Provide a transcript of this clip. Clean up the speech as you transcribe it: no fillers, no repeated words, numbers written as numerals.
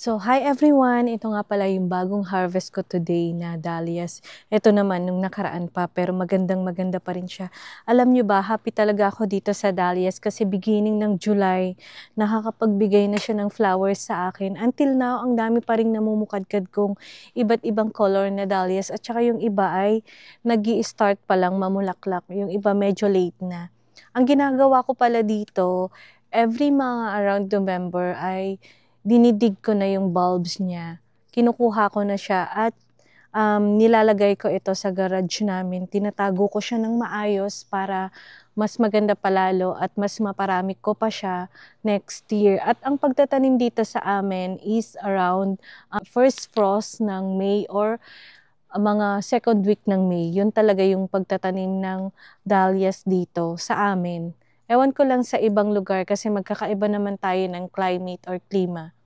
So, hi everyone! Ito nga pala yung bagong harvest ko today na dahlias. Ito naman, nung nakaraan pa, pero magandang-maganda pa rin siya. Alam nyo ba, happy talaga ako dito sa dahlias kasi beginning ng July, nakakapagbigay na siya ng flowers sa akin. Until now, ang dami pa rin namumukadkad kong iba't ibang color na dahlias. At saka yung iba ay nag-i-start pa lang mamulaklak. Yung iba medyo late na. Ang ginagawa ko pala dito, every mga around November ay dinidig ko na yung bulbs niya. Kinukuha ko na siya at nilalagay ko ito sa garage namin. Tinatago ko siya ng maayos para mas maganda palalo at mas maparami ko pa siya next year. At ang pagtatanim dito sa amin is around first frost ng May or mga second week ng May. Yun talaga yung pagtatanim ng dahlias dito sa amin. Ewan ko lang sa ibang lugar kasi magkakaiba naman tayo ng climate or klima.